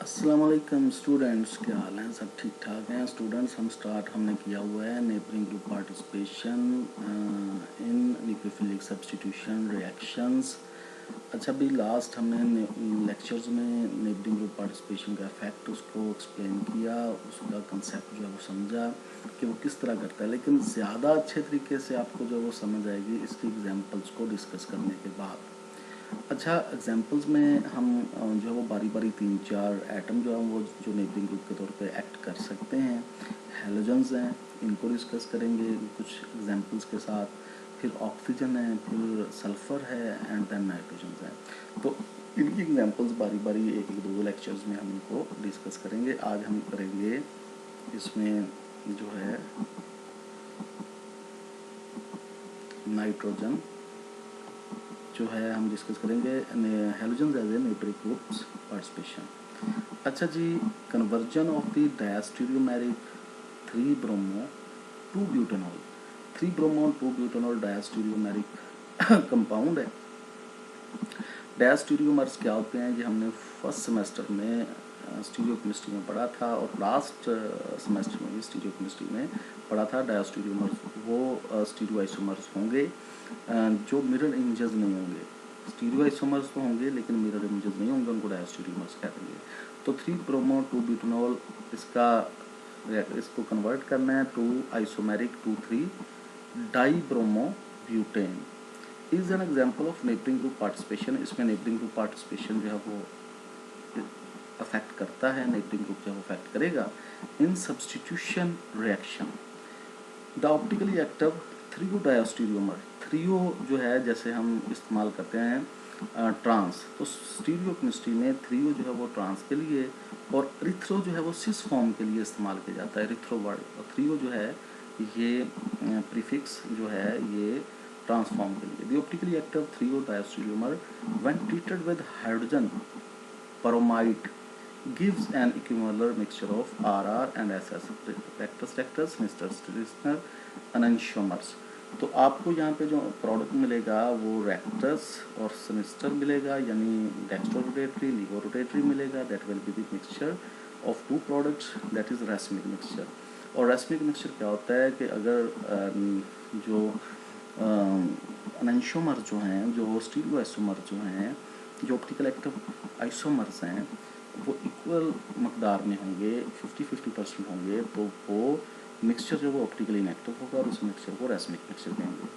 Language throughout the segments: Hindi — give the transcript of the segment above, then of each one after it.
अस्सलाम वालेकुम स्टूडेंट्स, क्या हाल हैं? सब ठीक ठाक हैं स्टूडेंट्स? हमने किया हुआ है neighbouring group participation in nucleophilic substitution reactions. अच्छा, अभी लास्ट हमने लेक्चर्स में नेबरिंग ग्रुप पार्टिसिपेशन का इफेक्ट उसको एक्सप्लेन किया, उसका कंसेप्ट जो है वो समझा कि वो किस तरह करता है, लेकिन ज़्यादा अच्छे तरीके से आपको जो वो समझ आएगी इसकी एग्जांपल्स को डिस्कस करने के बाद। अच्छा, एग्जांपल्स में हम जो है वो बारी बारी 3-4 एटम जो है वो जो नेबरिंग ग्रुप के तौर पे एक्ट कर सकते हैं, हेलोजन्स हैं, इनको डिस्कस करेंगे कुछ एग्जांपल्स के साथ। फिर ऑक्सीजन है, फिर सल्फ़र है एंड देन नाइट्रोजन है। तो इनकी एग्जांपल्स बारी बारी एक एक दो लेक्चर्स में हम इनको डिस्कस करेंगे। आज हम करेंगे इसमें जो है नाइट्रोजन जो है हम डिस्कस करेंगे halogens as a neighbouring groups participation. अच्छा जी, conversion of the diastereomeric 3 bromo 2 butanol 3 bromo 2 butanol diastereomeric compound है। डायस्टीरियोमर्स क्या होते हैं? ये हमने फर्स्ट सेमेस्टर में स्टीरियोकेमिस्ट्री में पढ़ा था और लास्ट सेमेस्टर में भी स्टीरियोकेमिस्ट्री में पढ़ा था। डायस्टीरियोमर्स वो स्टीरियोआइसोमर्स होंगे जो मिरर इमेजेस नहीं होंगे। स्टीरियो आइसोमर्स तो होंगे लेकिन मिरर इमेजेस नहीं होंगे, उनको डायस्टीरियोमर्स कह देंगे। तो 3 ब्रोमो 2 ब्यूटेनॉल इसको कन्वर्ट करना है to isomeric 2,3 dibromobutane is an example of neighbouring group participation. इसमें नेबरिंग ग्रुप पार्टिसिपेशन जो है वो अफेक्ट करता है, नेबरिंग ग्रुप जो है वो अफेक्ट करेगा in substitution reaction. The optically active threo diastereomer, threo जो है जैसे हम इस्तेमाल करते हैं ट्रांस, तो स्टीरियो केमिस्ट्री में थ्रियो जो है वो ट्रांस के लिए और रिथ्रो जो है वो सिस फॉर्म के लिए इस्तेमाल किया जाता है। रिथ्रो वर्ड और थ्रियो जो है ये प्रीफिक्स जो है ये ट्रांसफॉर्म के लिए। The optically active threo diastereomer when treated with hydrogen bromide gives an equivalent mixture of RR and SS rectus sinister sinister enantiomers। तो आपको यहाँ पे जो प्रोडक्ट मिलेगा वो रेक्टस और सिनिस्टर मिलेगा, यानी डेक्स्ट्रोरोटेटरी लिवोरोटेटरी मिलेगा। That will be the mixture of 2 products, that is racemic mixture. और रेसमिक मिक्सचर क्या होता है कि अगर जो एनांशियोमर जो हैं, जो स्टीरियो आइसोमर जो हैं, जो ऑप्टिकल एक्टिव आइसोमर्स हैं, वो इक्वल मकदार में होंगे, 50-50% होंगे, तो वो मिक्सचर जो वो ऑप्टिकली इनएक्टिव होगा और उस मिक्सचर को रेसमिक मिक्सचर कहेंगे।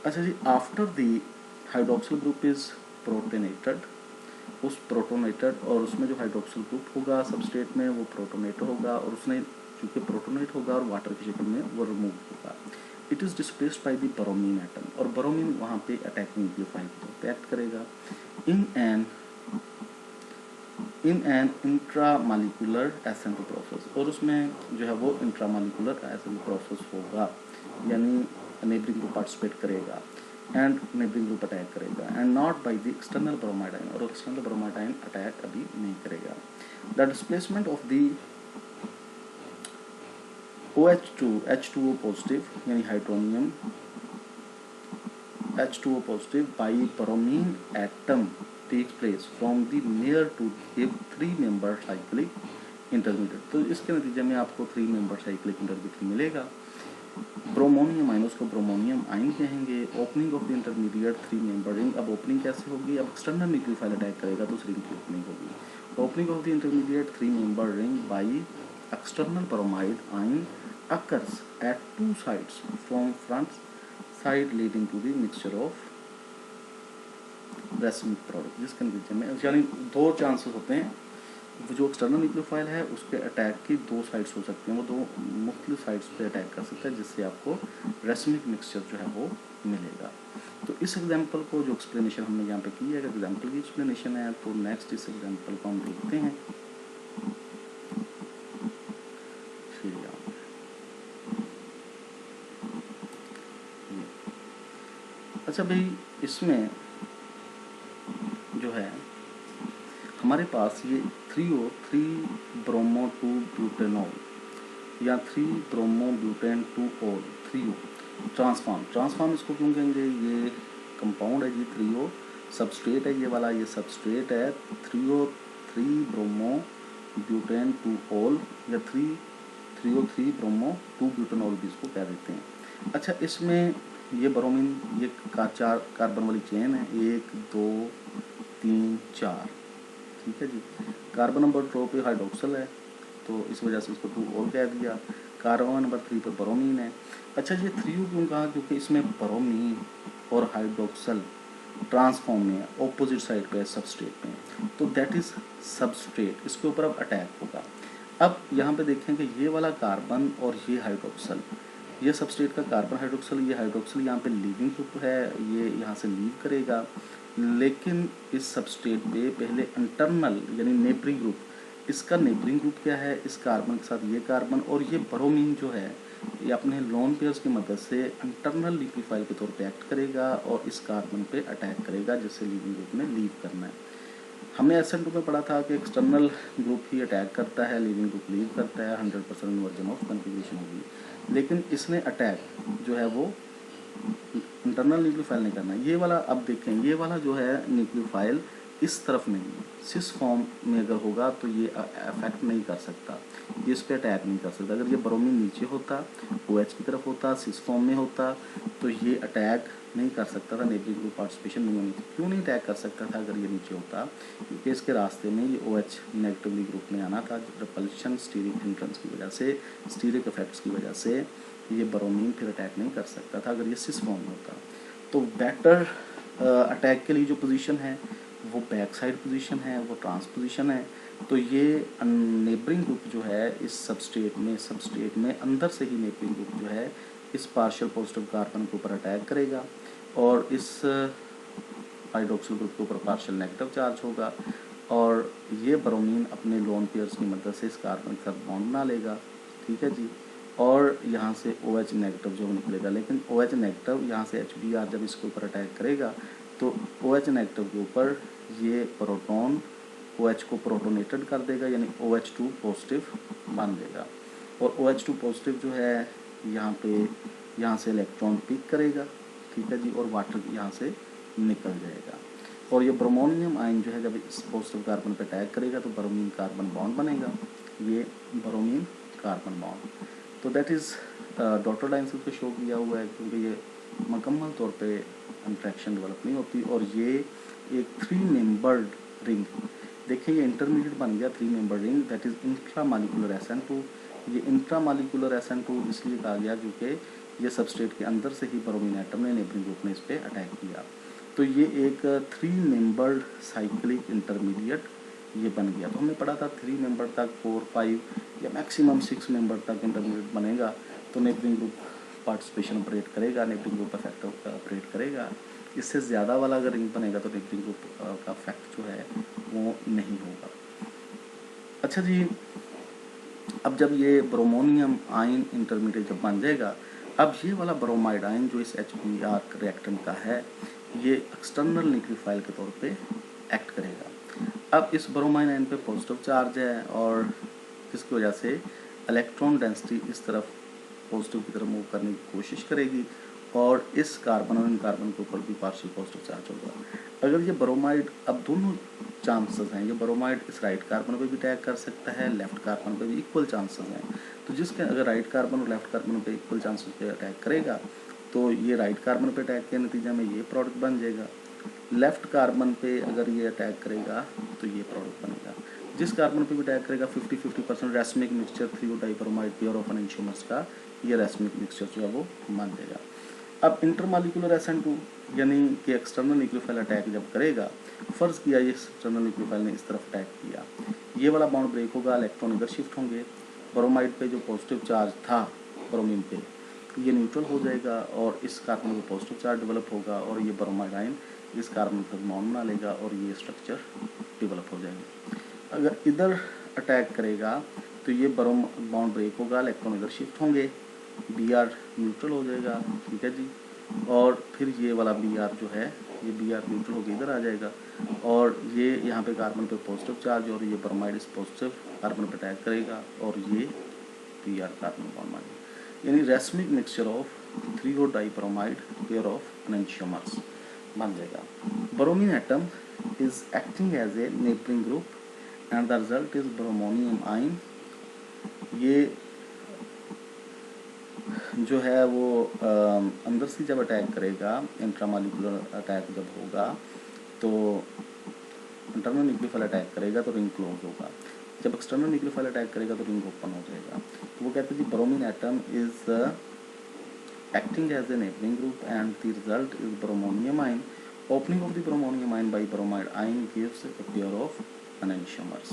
अच्छा जी, after the hydroxyl group is protonated, उस प्रोटोनेटेड और उसमें जो हाइड्रोक्सिल ग्रुप होगा सबस्ट्रेट में वो प्रोटोनेट होगा और उसने चूँकि प्रोटोनेट होगा और वाटर की शक्ल में वो रिमूव होगा। It is displaced by the bromine atom, और ब्रोमीन वहाँ पे अटैकिंग न्यूक्लियोफाइल के तौर पे एक्ट करेगा in an intramolecular ascent process, और उसमें जो है वो इंट्रामालिकुलर एसेंट प्रोसेस होगा, यानी नेबरिंग ग्रुप पार्टिसिपेट करेगा एंड नेबरिंग ग्रुप अटैक करेगा and not by the external bromide ion, और एक्सटर्नल ब्रोमाइड आयन अटैक अभी नहीं करेगा। The displacement of the OH2 H2O positive यानी hydronium H2O positive by bromine atom takes place from the near to give 3-member cyclic intermediate। तो इसके नतीजे में आपको 3-member cyclic intermediate मिलेगा। ब्रोमोनियम आयन, उसको ब्रोमोनियम आयन कहेंगे। Opening of the intermediate 3-member ring, अब ओपनिंग कैसे होगी? अब एक्सटर्नल न्यूक्लियोफाइल अटैक करेगा तो उस रिंग की ओपनिंग होगी। Opening of the intermediate 3-member ring by external bromide ion occurs at 2 sides from front side leading to the mixture of racemic product, जिसके नतीजे में यानी 2 चांसेस होते हैं। वो जो एक्सटर्नल न्यूक्लियोफाइल है उसके अटैक की 2 साइड्स हो सकती हैं, वो 2 मुख्तलिफ साइड्स पे अटैक कर सकता है, जिससे आपको रेसमिक मिक्सचर जो है वो मिलेगा। तो इस एग्जांपल को जो एक्सप्लेनेशन हमने यहाँ पे की है, अगर एग्जांपल की एक्सप्लेनेशन है तो नेक्स्ट इस एग्जांपल को हम देखते हैं। अच्छा भाई, इसमें जो है हमारे पास ये 3 ब्रोमो 2 ब्यूटेनॉल या 3 bromo butane 2-ol 3O transform इसको क्यों कहेंगे? ये कंपाउंड है जी 3O, सबस्ट्रेट है ये वाला, ये सबस्ट्रेट है 3O 3 ब्रोमो ब्यूटेन 2 ऑल या 3 ब्रोमो 2 ब्यूटेनॉल भी इसको कह देते हैं। अच्छा, इसमें ये ब्रोमीन ये 4 कार्बन वाली चेन है, 1 2 3 4, ठीक है जी। कार्बन नंबर 2 पे हाइड्रोक्सल है तो इस वजह से इसको 2 ऑल कह दिया। कार्बन नंबर 3 पे ब्रोमीन है। अच्छा, ये 3 क्यों कहा, क्योंकि इसमें ब्रोमीन और हाइड्रोक्सल ट्रांसफॉर्म में है, ऑपोजिट साइड पे है, सबस्ट्रेट में, तो दैट इज सबस्ट्रेट, इसके ऊपर अब अटैक होगा। अब यहाँ पे देखें कि ये वाला कार्बन और ये हाइड्रोक्सल, ये सबस्ट्रेट का कार्बन हाइड्रोक्सल, ये हाइड्रोक्सल यहाँ पे लीविंग ग्रुप है, ये यहाँ से लीव करेगा, लेकिन इस सबस्ट्रेट पे पहले इंटरनल यानी नेबरिंग ग्रुप, इसका नेबरिंग ग्रुप क्या है, इस कार्बन के साथ ये कार्बन और ये ब्रोमीन जो है ये अपने लोन पेयर्स की मदद से इंटरनल न्यूक्लियोफाइल के तौर पे एक्ट करेगा और इस कार्बन पे अटैक करेगा जिससे लीविंग ग्रुप ने लीव करना है। हमने SN2 में पढ़ा था कि एक्सटर्नल ग्रुप ही अटैक करता है, लिविंग ग्रुप लीव करता है, 100% इन्वर्जन ऑफ कन्फिग्रेशन होगी। लेकिन इसने अटैक जो है वो इंटरनल न्यूक्लियोफाइल नहीं करना। ये वाला अब देखें, ये वाला जो है न्यूक्लियोफाइल इस तरफ नहीं, सिस फॉर्म में अगर होगा तो ये अफेक्ट नहीं कर सकता, ये इस पर अटैक नहीं कर सकता। अगर ये ब्रोमीन नीचे होता, OH की तरफ होता, सिस फॉर्म में होता, तो ये अटैक नहीं कर सकता था, नेबरिंग ग्रुप पार्टिसिपेशन नहीं होनी थी। क्यों नहीं अटैक कर सकता था अगर ये नीचे होता, क्योंकि इसके रास्ते में ये OH नेगेटिवली ग्रुप में आना था, रिपल्शन स्टीरिक हिंड्रेंस की वजह से, स्टीरिक इफेक्ट्स की वजह से ये ब्रोमीन फिर अटैक नहीं कर सकता था अगर ये सिस फॉर्म में होता। तो बेटर अटैक के लिए जो पोजीशन है वो बैक साइड पोजीशन है, वो ट्रांस पोजीशन है। तो ये नेबरिंग ग्रुप जो है इस सबस्ट्रेट में अंदर से ही नेबरिंग ग्रुप जो है इस पार्शियल पॉजिटिव कार्बन के ऊपर अटैक करेगा और इस हाइड्रोक्सिल ग्रुप के ऊपर पार्शियल नेगेटिव चार्ज होगा और ये ब्रोमीन अपने लोन पेयर्स की मदद से इस कार्बन के साथ बॉन्ड बना लेगा, ठीक है जी। और यहाँ से OH नेगेटिव जो निकलेगा, लेकिन OH नेगेटिव यहाँ से HBr जब इसके ऊपर अटैक करेगा तो OH नेगेटिव के ऊपर ये प्रोटॉन OH को प्रोटोनेटेड कर देगा, यानी OH2 पॉजिटिव बन देगा और OH2 पॉजिटिव जो है यहाँ से इलेक्ट्रॉन पिक करेगा, ठीक है जी, और वाटर यहाँ से निकल जाएगा। और ये ब्रोमोनियम आयन जो है जब इस पॉजिटिव कार्बन पर अटैक करेगा तो ब्रोमीन कार्बन बॉन्ड बनेगा, ये ब्रोमीन कार्बन बॉन्ड। तो दैट इज़ डॉटेड लाइन से तो शो किया हुआ है, क्योंकि ये मुकम्मल तौर पे इंट्रैक्शन डेवलप नहीं होती। और ये एक 3 मेंबर्ड रिंग, देखिए ये इंटरमीडिएट बन गया 3 membered ring, that is intramolecular SN2। ये इंट्रामॉलिक्यूलर SN2 इसलिए कहा गया क्योंकि ये सबस्ट्रेट के अंदर से ही ब्रोमीन एटम ने नेबरिंग ग्रुप ने इस पर अटैक किया। तो ये एक 3 मेंबर्ड साइक्लिक इंटरमीडिएट ये बन गया। तो हमने पढ़ा था 3 मेंबर तक, 4 5 या मैक्सिमम 6 मेंबर तक इंटरमीडिएट बनेगा तो नेबरिंग ग्रुप पार्टिसिपेशन ऑपरेट करेगा, नेबरिंग ग्रुप इफेक्ट ऑपरेट करेगा। इससे ज़्यादा वाला अगर रिंग बनेगा तो नेबरिंग ग्रुप का इफेक्ट जो है वो नहीं होगा। अच्छा जी, अब जब ये ब्रोमोनियम आयन इंटरमीडिएट जब बन जाएगा, अब ये वाला ब्रोमाइड आयन जो इस HBr रिएक्टेंट का है ये एक्सटर्नल न्यूक्लियोफाइल के तौर पे एक्ट करेगा। अब इस ब्रोमाइड आयन पे पॉजिटिव चार्ज है और जिसकी वजह से इलेक्ट्रॉन डेंसिटी इस तरफ पॉजिटिव की तरफ मूव करने की कोशिश करेगी और इस कार्बन और इन कार्बन के ऊपर भी पार्शियल पॉजिटिव चार्ज होगा। अगर ये ब्रोमाइड, अब दोनों चांसेस हैं, ये ब्रोमाइड इस राइट कार्बन पे भी अटैक कर सकता है, लेफ्ट कार्बन पे भी इक्वल चांसेस हैं। तो जिसके अगर राइट कार्बन और लेफ्ट कार्बन पे इक्वल चांसेस पे अटैक करेगा तो ये राइट कार्बन पे अटैक के नतीजे में ये प्रोडक्ट बन जाएगा। लेफ्ट कार्बन पे अगर ये अटैक करेगा तो ये प्रोडक्ट बनेगा। जिस कार्बन पे भी अटैक करेगा 50-50% racemic mixture 3-डाइब्रोमाइड pair of enantiomers का ये रेसमिक मिक्सचर जो है वो बन जाएगा। अब इंटरमॉलिक्यूलर SN2 यानी कि एक्सटर्नल न्यूक्लियोफाइल अटैक जब करेगा, फ़र्ज़ किया ये एक्सटर्नल न्यूक्लियोफाइल ने इस तरफ अटैक किया, ये वाला बॉन्ड ब्रेक होगा, इलेक्ट्रॉन इधर शिफ्ट होंगे, ब्रोमाइड पे जो पॉजिटिव चार्ज था ब्रोमीन पे ये न्यूट्रल हो जाएगा और इस कार्बन में पॉजिटिव चार्ज डेवलप होगा और ये ब्रोमाइड आयन इस कार्बन के साथ बॉन्ड बना लेगा और ये स्ट्रक्चर डेवलप हो जाएंगे। अगर इधर अटैक करेगा तो ये बॉन्ड ब्रेक होगा, इलेक्ट्रॉन इधर शिफ्ट होंगे, Br न्यूट्रल हो जाएगा, ठीक है जी, और फिर ये वाला Br जो है ये Br न्यूट्रल होकर इधर आ जाएगा और ये यहाँ पे कार्बन पे पॉजिटिव चार्ज और ये ब्रोमाइड इस पॉजिटिव कार्बन पे अटैक करेगा और ये Br कार्बन बॉन्ड बनेगा, यानी रेसमिक मिक्सचर ऑफ 3-डाइब्रोमाइड पेयर ऑफ एनेंटियोमर्स बन जाएगा। Bromine atom is acting as a neighbouring group and the result is bromonium ion. ये जो है वो अंदर से जब अटैक करेगा, इंट्रामॉलिक्यूलर अटैक जब होगा तो इंटरनल न्यूक्लियोफाइल अटैक करेगा तो रिंग क्लोज होगा, जब एक्सटर्नल न्यूक्लियोफाइल अटैक करेगा तो रिंग ओपन हो जाएगा। तो वो कहते हैं जी bromine atom is acting as a neighboring group and the result is bromonium ion. Opening of the bromonium ion by bromide ion gives a pair of enantiomers।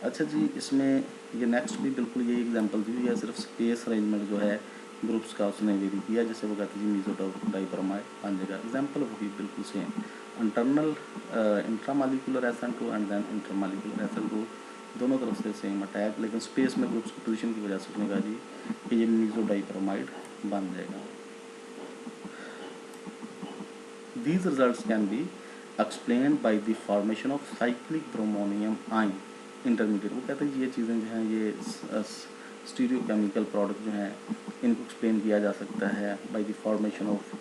अच्छा जी, इसमें ये नेक्स्ट भी बिल्कुल यही एग्जांपल दी हुई है, सिर्फ स्पेस अरेंजमेंट जो है ग्रुप्स का उसने वेरी किया। जैसे वो कहते हैं जी मीसो डाइब्रोमाइड बन जाएगा, एग्जांपल वही बिल्कुल same. Internal intramolecular SN2 and then intermolecular SN2, दोनों तरफ से सेम अटैक, लेकिन स्पेस में ग्रुप्स की पोजीशन की वजह से उसने कहा जी कि ये मीसो डाइब्रोमाइड बन जाएगा। These results can be explained by the formation of cyclic bromonium ion intermediate। वो कहते हैं ये चीज़ें जो हैं ये स्टीरियोकेमिकल प्रोडक्ट जो हैं इनको एक्सप्लेन किया जा सकता है by the formation of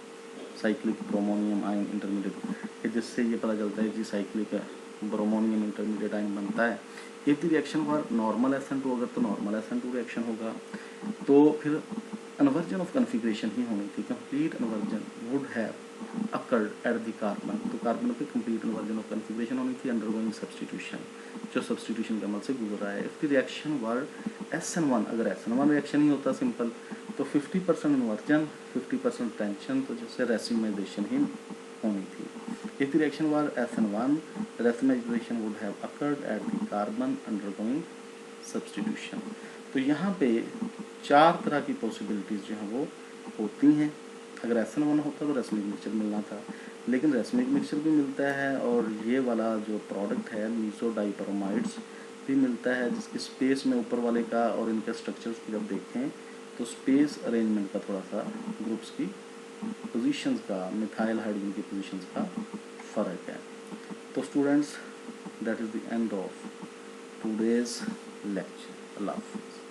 cyclic bromonium ion intermediate, जिससे ये पता चलता है कि साइक्लिक ब्रोमोनियम इंटरमीडिएट आयन बनता है। If the reaction for normal SN2, अगर तो नॉर्मल SN2 रिएक्शन होगा तो फिर कन्वर्जन ऑफ कॉन्फ़िगरेशन ही होनी थी, complete conversion would have occurred at the carbon. तो कार्बन पे कंप्लीट कन्वर्जन ऑफ कॉन्फ़िगरेशन होनी थी अंडरगोइंग सब्स्टिट्यूशन, जो सब्स्टिट्यूशन के अमल से गुजर रहा है। If the reaction were SN1, अगर SN1 रिएक्शन ही होता सिंपल तो 50% इन्वर्जन 50% टेंशन, तो जैसे रेसिमाइजेशन ही होनी थी। If the reaction were SN1, racemisation would have occurred at the carbon undergoing substitution. तो यहाँ पे 4 तरह की पॉसिबिलिटीज़ जो हैं वो होती हैं। अगर SN1 होता तो रेसमिक मिक्सचर मिलना था, लेकिन रेसमिक मिक्सचर भी मिलता है और ये वाला जो प्रोडक्ट है मीसो डाइब्रोमाइड्स भी मिलता है, जिसकी स्पेस में ऊपर वाले का और इनके स्ट्रक्चर्स की जब देखें तो स्पेस अरेंजमेंट का थोड़ा सा ग्रुप्स की पोजीशंस का, मिथाइल हाइड्रोजन की पोजीशंस का फ़र्क है। तो students, that is the end of today's lecture. अल्लाह हाफ़िज़।